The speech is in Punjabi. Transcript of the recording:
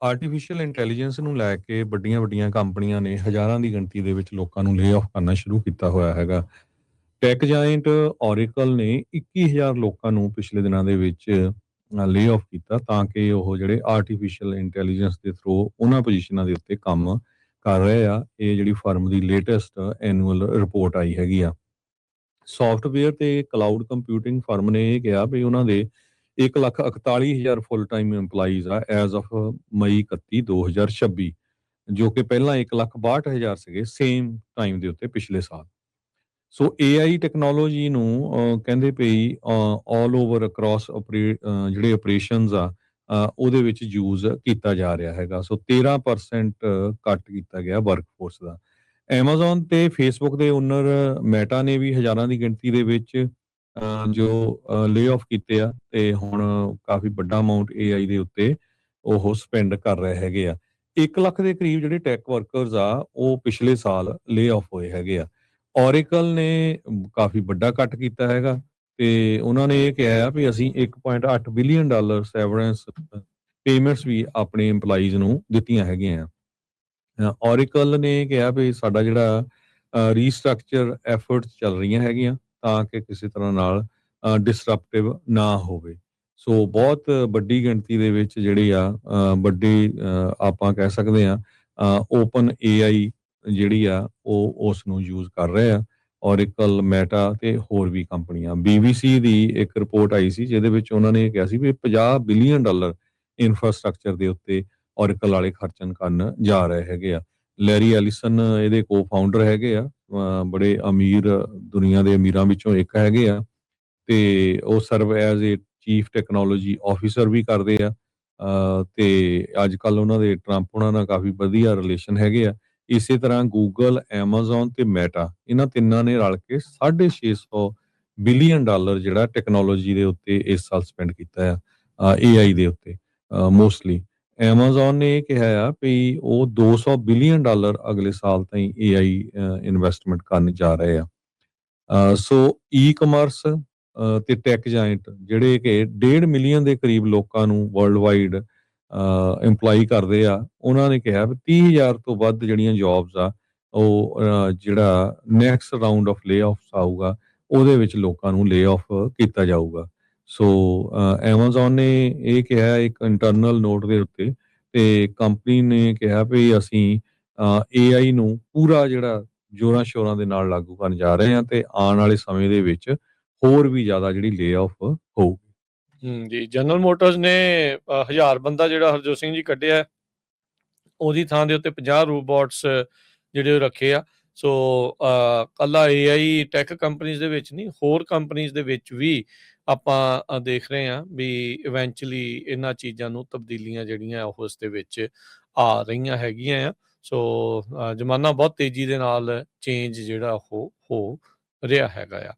ਆਰਟੀਫਿਸ਼ੀਅਲ ਇੰਟੈਲੀਜੈਂਸ ਨੂੰ ਲੈ ਕੇ ਵੱਡੀਆਂ-ਵੱਡੀਆਂ ਕੰਪਨੀਆਂ ਨੇ ਹਜ਼ਾਰਾਂ ਦੀ ਗਿਣਤੀ ਦੇ ਵਿੱਚ ਲੋਕਾਂ ਨੂੰ ਲੇ ਆਫ ਕਰਨਾ ਸ਼ੁਰੂ ਕੀਤਾ ਹੋਇਆ ਹੈਗਾ। ਟੈਕ ਜਾਇੰਟ ਓਰੇਕਲ ਨੇ 21,000 ਲੋਕਾਂ ਨੂੰ ਪਿਛਲੇ ਦਿਨਾਂ ਦੇ ਵਿੱਚ ਲੇ ਆਫ ਕੀਤਾ ਤਾਂ ਕਿ ਉਹ ਜਿਹੜੇ ਆਰਟੀਫਿਸ਼ੀਅਲ ਇੰਟੈਲੀਜੈਂਸ ਦੇ ਥਰੂ ਉਹਨਾਂ ਪੋਜੀਸ਼ਨਾਂ ਦੇ ਉੱਤੇ ਕੰਮ ਕਰ ਰਹੇ ਆ। ਇਹ ਜਿਹੜੀ ਫਰਮ ਦੀ ਲੇਟੈਸਟ ਐਨੂਅਲ ਰਿਪੋਰਟ ਆਈ ਹੈਗੀ ਆ। ਸੌਫਟਵੇਅਰ ਤੇ ਕਲਾਊਡ ਕੰਪਿਊਟਿੰਗ ਫਰਮ ਨੇ ਇਹ ਕਿਹਾ ਵੀ ਉਹਨਾਂ ਦੇ 1,41,000 ਫੁੱਲ ਟਾਈਮ EMPLOYEES ਆ ਐਜ਼ ਆਫ ਮਈ 31, 2026 ਜੋ ਕਿ ਪਹਿਲਾਂ 1,62,000 ਸੀਗੇ ਸੇਮ ਟਾਈਮ ਦੇ ਉੱਤੇ ਪਿਛਲੇ ਸਾਲ। ਸੋ ਏਆਈ ਟੈਕਨੋਲੋਜੀ ਨੂੰ ਕਹਿੰਦੇ ਪਈ ਆਲ ਓਵਰ ਅਕ੍ਰੋਸ ਜਿਹੜੇ ਆਪਰੇਸ਼ਨਸ ਆ ਉਹਦੇ ਵਿੱਚ ਯੂਜ਼ ਕੀਤਾ ਜਾ ਰਿਹਾ ਹੈਗਾ। ਸੋ 13% ਕੱਟ ਕੀਤਾ ਗਿਆ ਵਰਕਫੋਰਸ ਦਾ। ਐਮਾਜ਼ੋਨ ਤੇ ਫੇਸਬੁੱਕ ਦੇ ਓਨਰ ਮੈਟਾ ਨੇ ਵੀ ਹਜ਼ਾਰਾਂ ਦੀ ਗਿਣਤੀ ਦੇ ਵਿੱਚ ਜੋ ਲੇ ਆਫ ਕੀਤੇ ਆ ਤੇ ਹੁਣ ਕਾਫੀ ਵੱਡਾ ਅਮਾਉਂਟ ਏਆਈ ਦੇ ਉੱਤੇ ਉਹ ਸਪੈਂਡ ਕਰ ਰਹੇ ਹੈਗੇ ਆ। 1 ਲੱਖ ਦੇ ਕਰੀਬ ਜਿਹੜੇ ਟੈਕ ਵਰਕਰਸ ਆ ਉਹ ਪਿਛਲੇ ਸਾਲ ਲੇ ਆਫ ਹੋਏ ਹੈਗੇ ਆ। ਓਰੇਕਲ ਨੇ ਕਾਫੀ ਵੱਡਾ ਕੱਟ ਕੀਤਾ ਹੈਗਾ ਤੇ ਉਹਨਾਂ ਨੇ ਇਹ ਕਿਹਾ ਆ ਵੀ ਅਸੀਂ $1.8 ਬਿਲੀਅਨ ਸੈਵਰੈਂਸ ਪੇਮੈਂਟਸ ਵੀ ਆਪਣੇ EMPLOYEES ਨੂੰ ਦਿੱਤੀਆਂ ਹੈਗੀਆਂ ਆ। ਓਰੇਕਲ ਨੇ ਕਿਹਾ ਵੀ ਸਾਡਾ ਜਿਹੜਾ ਰੀਸਟਰਕਚਰ ਐਫਰਟਸ ਚੱਲ ਰਹੀਆਂ ਹੈਗੀਆਂ ਤਾਂ ਕਿ ਕਿਸੇ ਤਰ੍ਹਾਂ ਨਾਲ ਡਿਸਰਪਟਿਵ ਨਾ ਹੋਵੇ। ਸੋ ਬਹੁਤ ਵੱਡੀ ਗਿਣਤੀ ਦੇ ਵਿੱਚ ਜਿਹੜੀ ਆ ਵੱਡੀ ਆਪਾਂ ਕਹਿ ਸਕਦੇ ਆ ਓਪਨ ਏਆਈ ਜਿਹੜੀ ਆ ਉਹ ਉਸ ਨੂੰ ਯੂਜ਼ ਕਰ ਰਹੇ ਆ। ਓਰੇਕਲ, ਮੈਟਾ ਤੇ ਹੋਰ ਵੀ ਕੰਪਨੀਆਂ। BBC ਦੀ ਇੱਕ ਰਿਪੋਰਟ ਆਈ ਸੀ ਜਿਹਦੇ ਵਿੱਚ ਉਹਨਾਂ ਨੇ ਕਿਹਾ ਸੀ ਵੀ $50 ਬਿਲੀਅਨ ਇਨਫਰਾਸਟ੍ਰਕਚਰ ਦੇ ਉੱਤੇ ਓਰੇਕਲ ਵਾਲੇ ਖਰਚਣ ਕਰਨ ਜਾ ਰਹੇ ਹੈਗੇ ਆ। ਲੈਰੀ ਐਲਿਸਨ ਇਹਦੇ ਕੋ-ਫਾਊਂਡਰ ਹੈਗੇ ਆ, ਬੜੇ ਅਮੀਰ ਦੁਨੀਆ ਦੇ ਅਮੀਰਾਂ ਵਿੱਚੋਂ ਇੱਕ ਹੈਗੇ ਆ ਤੇ ਉਹ serve as a chief technology officer ਵੀ ਕਰਦੇ ਆ ਤੇ ਅੱਜ ਕੱਲ ਉਹਨਾਂ ਦੇ ਟਰੰਪ ਉਹਨਾਂ ਨਾਲ ਕਾਫੀ ਵਧੀਆ ਰਿਲੇਸ਼ਨ ਹੈਗੇ ਆ। ਇਸੇ ਤਰ੍ਹਾਂ ਗੂਗਲ, ਐਮਾਜ਼ੋਨ ਤੇ ਮੈਟਾ ਇਹਨਾਂ ਤਿੰਨਾਂ ਨੇ ਰਲ ਕੇ $650 ਬਿਲੀਅਨ ਜਿਹੜਾ ਟੈਕਨੋਲੋਜੀ ਦੇ ਉੱਤੇ ਇਸ ਸਾਲ ਸਪੈਂਡ ਕੀਤਾ ਆ ਏਆਈ ਦੇ ਉੱਤੇ ਮੋਸਟਲੀ। ਐਮਾਜ਼ੋਨ ਨੇ ਇਹ ਕਿਹਾ ਆ ਵੀ ਉਹ $200 ਬਿਲੀਅਨ ਅਗਲੇ ਸਾਲ ਤਾਈਂ ਏਆਈ ਇਨਵੈਸਟਮੈਂਟ ਕਰਨ ਜਾ ਰਹੇ ਆ। ਸੋ ਈ-ਕਮਰਸ ਤੇ ਟੈਕ ਜਾਇੰਟ ਜਿਹੜੇ ਕਿ 1.5 ਮਿਲੀਅਨ ਦੇ ਕਰੀਬ ਲੋਕਾਂ ਨੂੰ ਵਰਲਡ ਵਾਈਡ EMPLOY ਕਰਦੇ ਆ, ਉਹਨਾਂ ਨੇ ਕਿਹਾ ਵੀ 30,000 ਤੋਂ ਵੱਧ ਜਿਹੜੀਆਂ ਜੌਬਸ ਆ ਉਹ ਜਿਹੜਾ ਨੈਕਸਟ ਰਾਊਂਡ ਆਫ ਲੇ ਆਫਸ ਆਊਗਾ ਉਹਦੇ ਵਿੱਚ ਲੋਕਾਂ ਨੂੰ ਲੇ ਆਫ ਕੀਤਾ ਜਾਊਗਾ। ਸੋ ਐਮਾਜ਼ੋਨ ਨੇ ਇਹ ਕਿਹਾ ਇੱਕ ਇੰਟਰਨਲ ਨੋਟ ਦੇ ਉੱਤੇ ਤੇ ਕੰਪਨੀ ਨੇ ਕਿਹਾ ਵੀ ਅਸੀਂ ਏਆਈ ਨੂੰ ਪੂਰਾ ਜਿਹੜਾ ਜ਼ੋਰਾਂ ਸ਼ੋਰਾਂ ਦੇ ਨਾਲ ਲਾਗੂ ਕਰਨ ਜਾ ਰਹੇ ਹਾਂ ਤੇ ਆਉਣ ਵਾਲੇ ਸਮੇਂ ਦੇ ਵਿੱਚ ਹੋਰ ਵੀ ਜ਼ਿਆਦਾ ਜਿਹੜੀ ਲੇ ਆਫ ਹੋਊਗੀ। ਜੀ, ਜਨਰਲ ਮੋਟਰਸ ਨੇ 1000 ਬੰਦਾ ਜਿਹੜਾ ਹਰਜੋਤ ਸਿੰਘ ਜੀ ਕੱਢਿਆ ਉਹਦੀ ਥਾਂ ਦੇ ਉੱਤੇ 50 ਰੋਬੋਟਸ ਜਿਹੜੇ ਉਹ ਰੱਖੇ ਆ। ਸੋ ਕੱਲਾ ਏਆਈ ਟੈਕ ਕੰਪਨੀਜ਼ ਦੇ ਵਿੱਚ ਨਹੀਂ, ਹੋਰ ਕੰਪਨੀਜ਼ ਦੇ ਵਿੱਚ ਵੀ ਆਪਾਂ ਦੇਖ ਰਹੇ ਹਾਂ ਵੀ ਇਵੈਂਚੁਅਲੀ ਇਹਨਾਂ ਚੀਜ਼ਾਂ ਨੂੰ ਤਬਦੀਲੀਆਂ ਜਿਹੜੀਆਂ ਉਸ ਦੇ ਵਿੱਚ ਆ ਰਹੀਆਂ ਹੈਗੀਆਂ ਆ। ਸੋ ਜ਼ਮਾਨਾ ਬਹੁਤ ਤੇਜ਼ੀ ਦੇ ਨਾਲ ਚੇਂਜ ਜਿਹੜਾ ਉਹ ਹੋ ਰਿਹਾ ਹੈਗਾ ਆ।